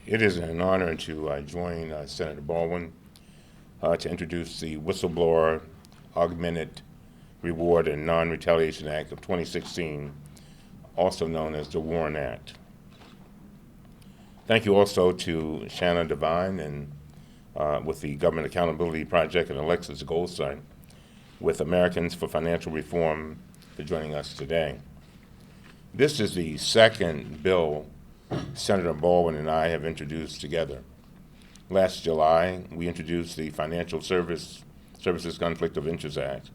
It is an honor to join Senator Baldwin to introduce the Whistleblower, Augmented Reward and Non-Retaliation Act of 2016, also known as the Warren Act. Thank you also to Shannon Devine and with the Government Accountability Project and Alexis Goldstein with Americans for Financial Reform for joining us today. This is the second bill Senator Baldwin and I have introduced together. Last July, we introduced the Financial Services Conflict of Interest Act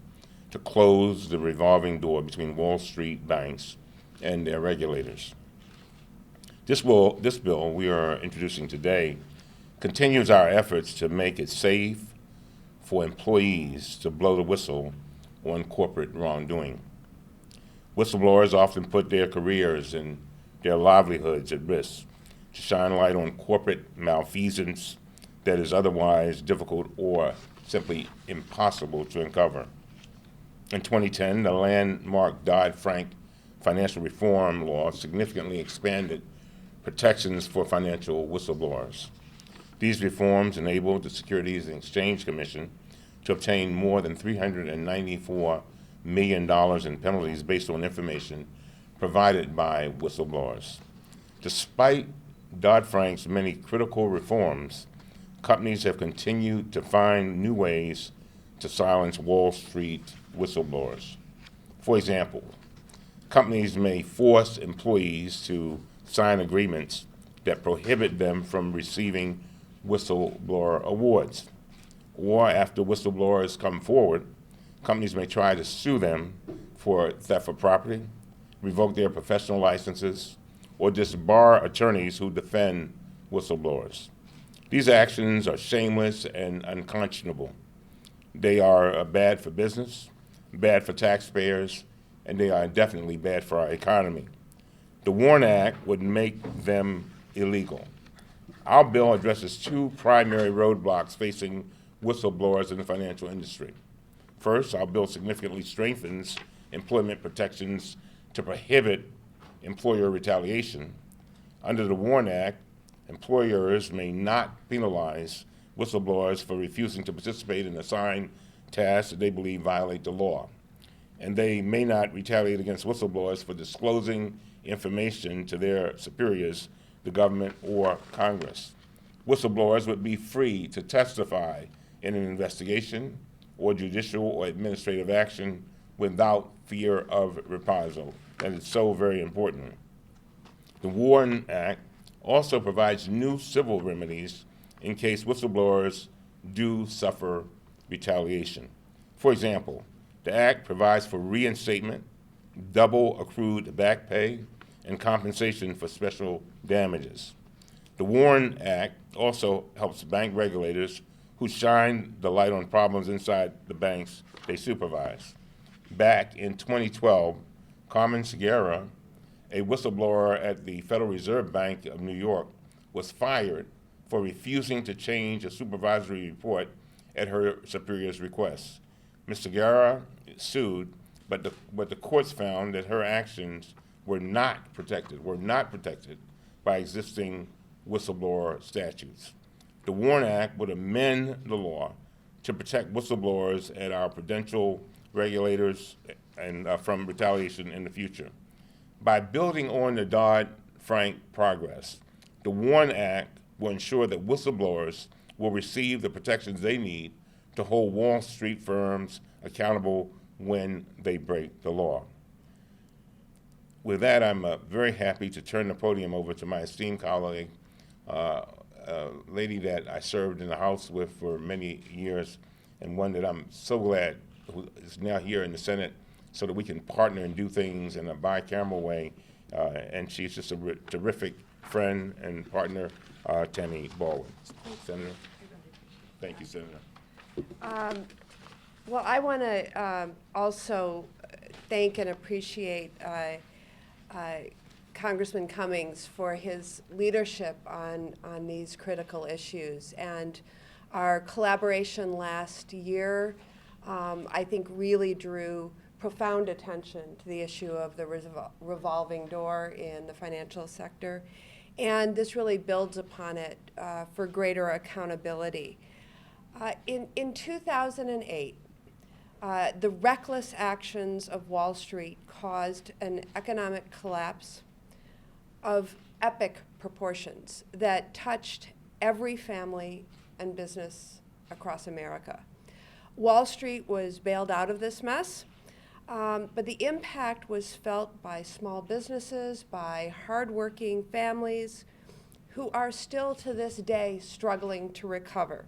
to close the revolving door between Wall Street banks and their regulators. This bill we are introducing today continues our efforts to make it safe for employees to blow the whistle on corporate wrongdoing. Whistleblowers often put their careers and their livelihoods at risk to shine light on corporate malfeasance that is otherwise difficult or simply impossible to uncover. In 2010, the landmark Dodd-Frank financial reform law significantly expanded protections for financial whistleblowers. These reforms enabled the Securities and Exchange Commission to obtain more than $394 million in penalties based on information provided by whistleblowers. Despite Dodd-Frank's many critical reforms, companies have continued to find new ways to silence Wall Street whistleblowers. For example, companies may force employees to sign agreements that prohibit them from receiving whistleblower awards. Or after whistleblowers come forward, companies may try to sue them for theft of property, revoke their professional licenses, or disbar attorneys who defend whistleblowers. These actions are shameless and unconscionable. They are bad for business, bad for taxpayers, and they are definitely bad for our economy. The Warren Act would make them illegal. Our bill addresses two primary roadblocks facing whistleblowers in the financial industry. First, our bill significantly strengthens employment protections to prohibit employer retaliation. Under the Warren Act, employers may not penalize whistleblowers for refusing to participate in assigned tasks that they believe violate the law. And they may not retaliate against whistleblowers for disclosing information to their superiors, the government or Congress. Whistleblowers would be free to testify in an investigation or judicial or administrative action without fear of reprisal. That is so very important. The Warren Act also provides new civil remedies in case whistleblowers do suffer retaliation. For example, the Act provides for reinstatement, double accrued back pay, and compensation for special damages. The Warren Act also helps bank regulators who shine the light on problems inside the banks they supervise. Back in 2012, Carmen Segura, a whistleblower at the Federal Reserve Bank of New York, was fired for refusing to change a supervisory report at her superior's request. Ms. Segura sued, but the courts found that her actions were not protected by existing whistleblower statutes. The Warren Act would amend the law to protect whistleblowers at our prudential regulators and from retaliation in the future. By building on the Dodd-Frank progress, the Warren Act will ensure that whistleblowers will receive the protections they need to hold Wall Street firms accountable when they break the law. With that, I'm very happy to turn the podium over to my esteemed colleague, a lady that I served in the House with for many years, and one that I'm so glad who is now here in the Senate so that we can partner and do things in a bicameral way. And she's just a terrific friend and partner, Tammy Baldwin. Senator. Thank you, Senator. Well, I want to also thank and appreciate Congressman Cummings for his leadership on these critical issues. And our collaboration last year, I think, really drew profound attention to the issue of the revolving door in the financial sector. And this really builds upon it for greater accountability. In 2008, the reckless actions of Wall Street caused an economic collapse of epic proportions that touched every family and business across America. Wall Street was bailed out of this mess, but the impact was felt by small businesses, by hardworking families who are still to this day struggling to recover.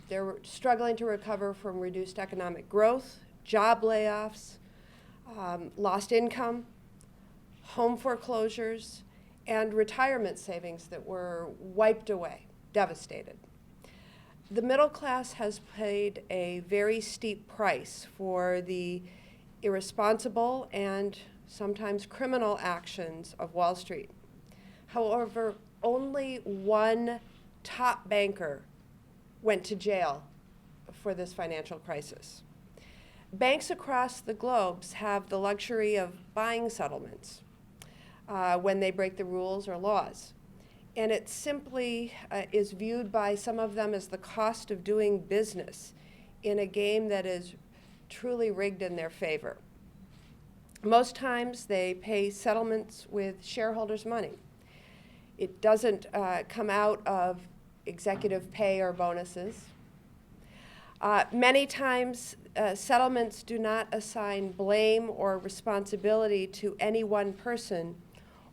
They're struggling to recover from reduced economic growth, job layoffs, lost income, home foreclosures, and retirement savings that were wiped away, devastated. The middle class has paid a very steep price for the irresponsible and sometimes criminal actions of Wall Street. However, only one top banker went to jail for this financial crisis. Banks across the globe have the luxury of buying settlements when they break the rules or laws. And it simply is viewed by some of them as the cost of doing business in a game that is truly rigged in their favor. Most times they pay settlements with shareholders' money. It doesn't come out of executive pay or bonuses. Many times settlements do not assign blame or responsibility to any one person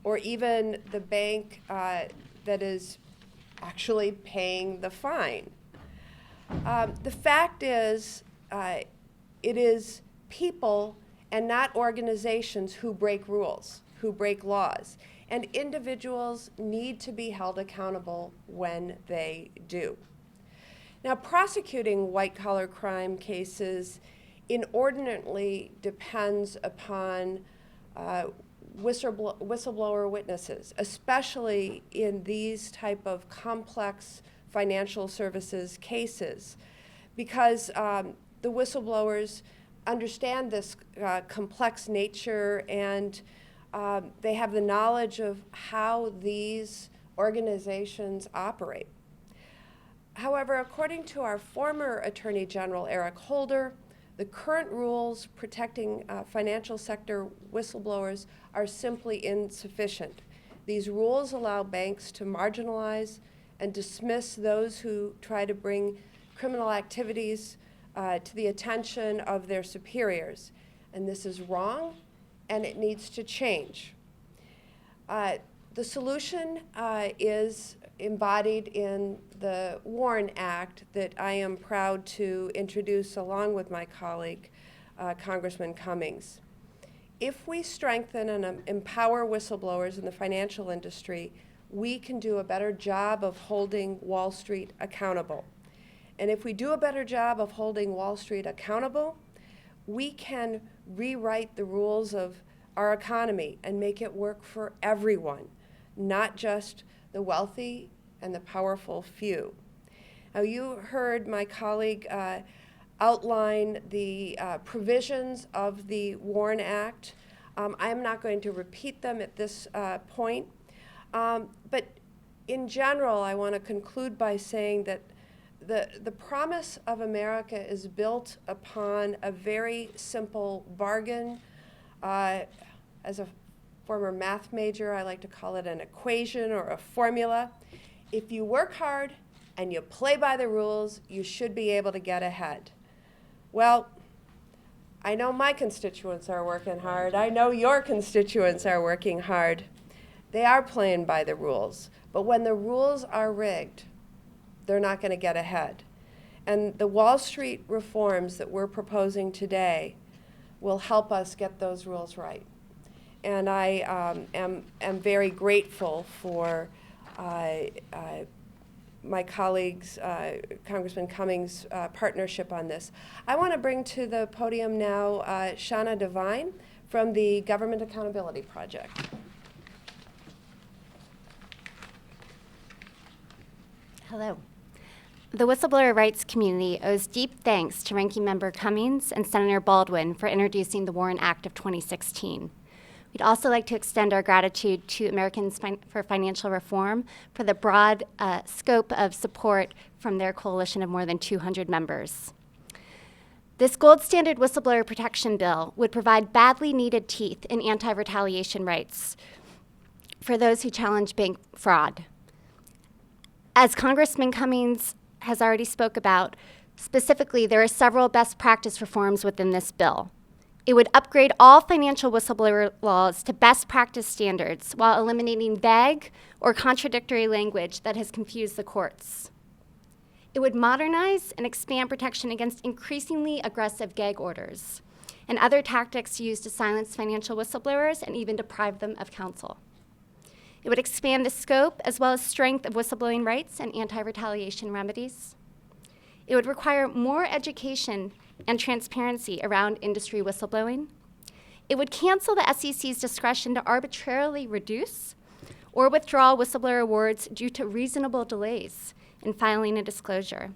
or even the bank that is actually paying the fine. The fact is, it is people and not organizations who break rules, who break laws. And individuals need to be held accountable when they do. Now, prosecuting white-collar crime cases inordinately depends upon whistleblower witnesses, especially in these type of complex financial services cases, because the whistleblowers understand this complex nature and they have the knowledge of how these organizations operate. However, according to our former Attorney General, Eric Holder, the current rules protecting financial sector whistleblowers are simply insufficient. These rules allow banks to marginalize and dismiss those who try to bring criminal activities to the attention of their superiors. And this is wrong, and it needs to change. The solution is embodied in the WARN Act that I am proud to introduce along with my colleague, Congressman Cummings. If we strengthen and empower whistleblowers in the financial industry, we can do a better job of holding Wall Street accountable. And if we do a better job of holding Wall Street accountable, we can rewrite the rules of our economy and make it work for everyone, not just the wealthy and the powerful few. Now, you heard my colleague outline the provisions of the WARN Act. I'm not going to repeat them at this point, but in general, I want to conclude by saying that the promise of America is built upon a very simple bargain. As a former math major, I like to call it an equation or a formula. If you work hard and you play by the rules, you should be able to get ahead. Well, I know my constituents are working hard. I know your constituents are working hard. They are playing by the rules. But when the rules are rigged, they're not going to get ahead. And the Wall Street reforms that we're proposing today will help us get those rules right. And I am very grateful for my colleagues, Congressman Cummings' partnership on this. I want to bring to the podium now Shauna Devine from the Government Accountability Project. Hello. The whistleblower rights community owes deep thanks to Ranking Member Cummings and Senator Baldwin for introducing the WARN Act of 2016. We'd also like to extend our gratitude to Americans for Financial Reform for the broad scope of support from their coalition of more than 200 members. This gold standard whistleblower protection bill would provide badly needed teeth in anti-retaliation rights for those who challenge bank fraud. As Congressman Cummings has already spoke about, specifically, there are several best practice reforms within this bill. It would upgrade all financial whistleblower laws to best practice standards while eliminating vague or contradictory language that has confused the courts. It would modernize and expand protection against increasingly aggressive gag orders and other tactics used to silence financial whistleblowers and even deprive them of counsel. It would expand the scope as well as strength of whistleblowing rights and anti-retaliation remedies. It would require more education and transparency around industry whistleblowing. It would cancel the SEC's discretion to arbitrarily reduce or withdraw whistleblower awards due to reasonable delays in filing a disclosure.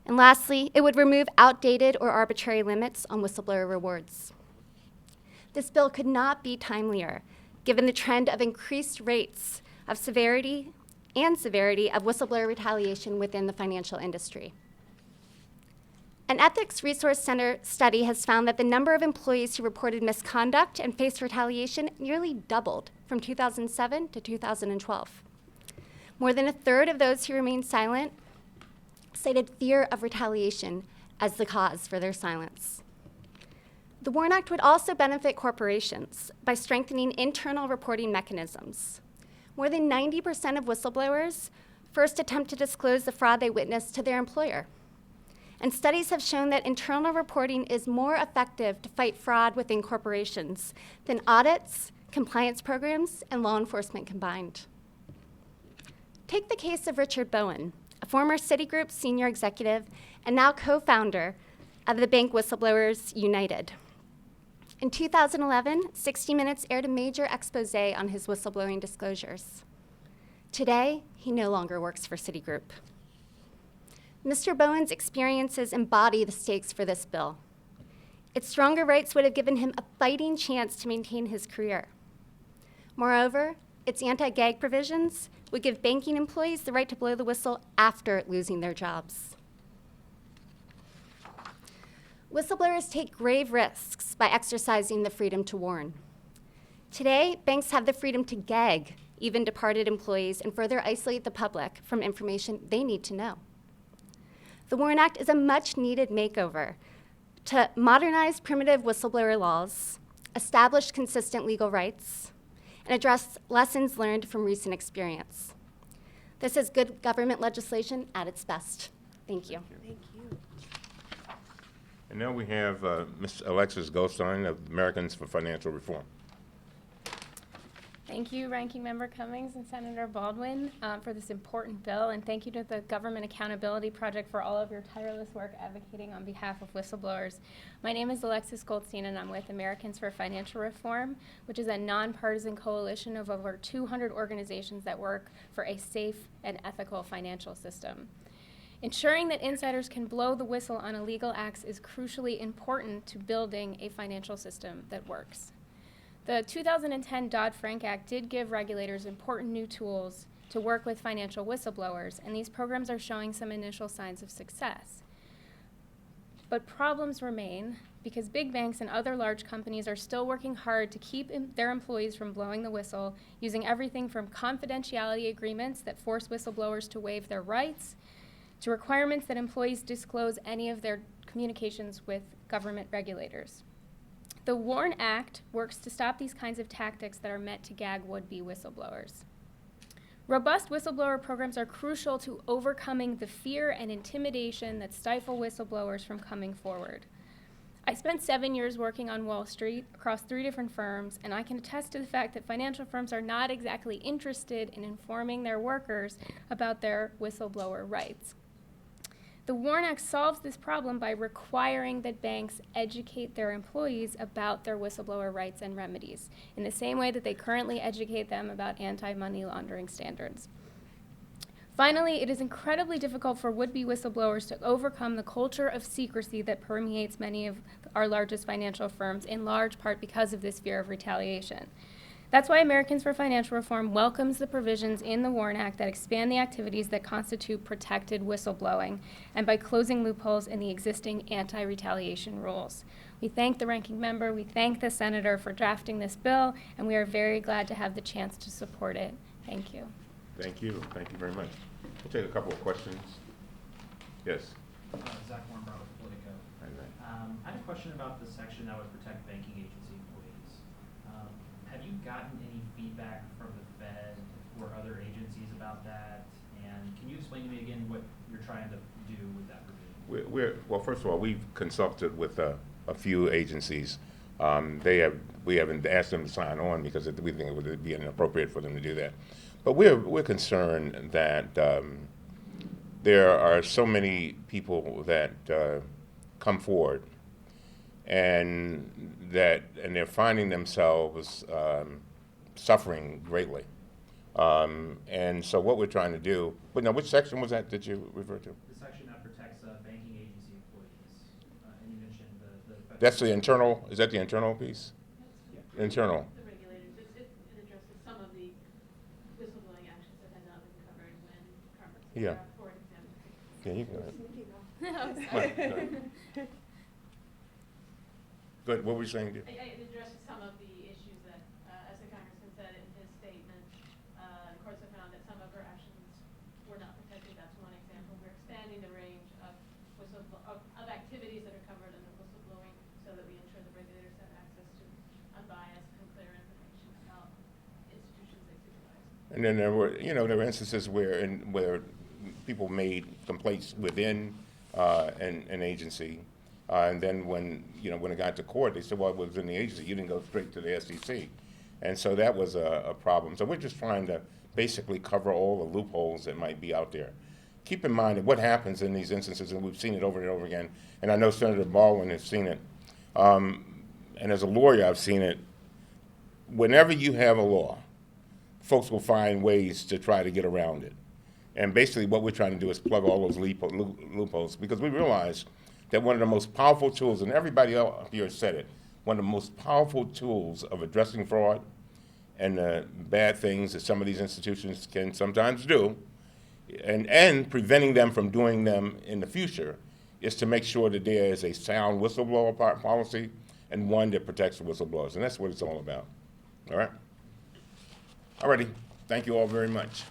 And lastly, it would remove outdated or arbitrary limits on whistleblower rewards. This bill could not be timelier, given the trend of increased rates of severity of whistleblower retaliation within the financial industry. An Ethics Resource Center study has found that the number of employees who reported misconduct and faced retaliation nearly doubled from 2007 to 2012. More than a third of those who remained silent cited fear of retaliation as the cause for their silence. The WARN Act would also benefit corporations by strengthening internal reporting mechanisms. More than 90% of whistleblowers first attempt to disclose the fraud they witnessed to their employer. And studies have shown that internal reporting is more effective to fight fraud within corporations than audits, compliance programs, and law enforcement combined. Take the case of Richard Bowen, a former Citigroup senior executive and now co-founder of the bank Whistleblowers United. In 2011, 60 Minutes aired a major expose on his whistleblowing disclosures. Today, he no longer works for Citigroup. Mr. Bowen's experiences embody the stakes for this bill. Its stronger rights would have given him a fighting chance to maintain his career. Moreover, its anti-gag provisions would give banking employees the right to blow the whistle after losing their jobs. Whistleblowers take grave risks by exercising the freedom to warn. Today, banks have the freedom to gag even departed employees and further isolate the public from information they need to know. The WARN Act is a much-needed makeover to modernize primitive whistleblower laws, establish consistent legal rights, and address lessons learned from recent experience. This is good government legislation at its best. Thank you. Thank you. And now we have Ms. Alexis Goldstein of Americans for Financial Reform. Thank you, Ranking Member Cummings and Senator Baldwin, for this important bill, and thank you to the Government Accountability Project for all of your tireless work advocating on behalf of whistleblowers. My name is Alexis Goldstein, and I'm with Americans for Financial Reform, which is a nonpartisan coalition of over 200 organizations that work for a safe and ethical financial system. Ensuring that insiders can blow the whistle on illegal acts is crucially important to building a financial system that works. The 2010 Dodd-Frank Act did give regulators important new tools to work with financial whistleblowers, and these programs are showing some initial signs of success. But problems remain because big banks and other large companies are still working hard to keep their employees from blowing the whistle, using everything from confidentiality agreements that force whistleblowers to waive their rights to requirements that employees disclose any of their communications with government regulators. The WARN Act works to stop these kinds of tactics that are meant to gag would-be whistleblowers. Robust whistleblower programs are crucial to overcoming the fear and intimidation that stifle whistleblowers from coming forward. I spent 7 years working on Wall Street across 3 different firms, and I can attest to the fact that financial firms are not exactly interested in informing their workers about their whistleblower rights. The WARN Act solves this problem by requiring that banks educate their employees about their whistleblower rights and remedies, in the same way that they currently educate them about anti-money laundering standards. Finally, it is incredibly difficult for would-be whistleblowers to overcome the culture of secrecy that permeates many of our largest financial firms, in large part because of this fear of retaliation. That's why Americans for Financial Reform welcomes the provisions in the WARN Act that expand the activities that constitute protected whistleblowing, and by closing loopholes in the existing anti-retaliation rules. We thank the ranking member, we thank the senator for drafting this bill, and we are very glad to have the chance to support it. Thank you. Thank you. Thank you very much. We'll take a couple of questions. Yes. Zach Warrenbrough with Politico. I had a question about the section that would protect banking agency employees. Have you gotten any feedback from the Fed or other agencies about that? And can you explain to me again what you're trying to do with that provision? Well, first of all, we've consulted with a few agencies. We haven't asked them to sign on because we think it would be inappropriate for them to do that. But we're concerned that there are so many people that come forward and they're finding themselves suffering greatly. And so what we're trying to do, but now which section was that you referred to? The section that protects banking agency employees. And you mentioned the That's the internal, is that the internal piece? Yeah. Internal. The regulators, it addresses some of the whistleblowing actions that had not been covered when Congress, Yeah. For example. Yeah, you go ahead. I'm Go sorry. ahead, go ahead. Go ahead, what were you saying, dear? It addresses some of the issues that, as the congressman said in his statement, the courts have found that some of her actions were not protected. That's one example. We're expanding the range of of activities that are covered under whistleblowing so that we ensure the regulators have access to unbiased and clear information about institutions they supervise. And then there were instances where people made complaints within an agency, and then when it got to court, they said, well, it was in the agency. You didn't go straight to the SEC, and so that was a problem. So we're just trying to basically cover all the loopholes that might be out there. Keep in mind that what happens in these instances, and we've seen it over and over again, and I know Senator Baldwin has seen it, and as a lawyer, I've seen it. Whenever you have a law, folks will find ways to try to get around it. And basically what we're trying to do is plug all those loopholes, because we realize that one of the most powerful tools, and everybody up here said it, one of the most powerful tools of addressing fraud and the bad things that some of these institutions can sometimes do, and preventing them from doing them in the future, is to make sure that there is a sound whistleblower policy and one that protects the whistleblowers. And that's what it's all about. All right? All righty. Thank you all very much.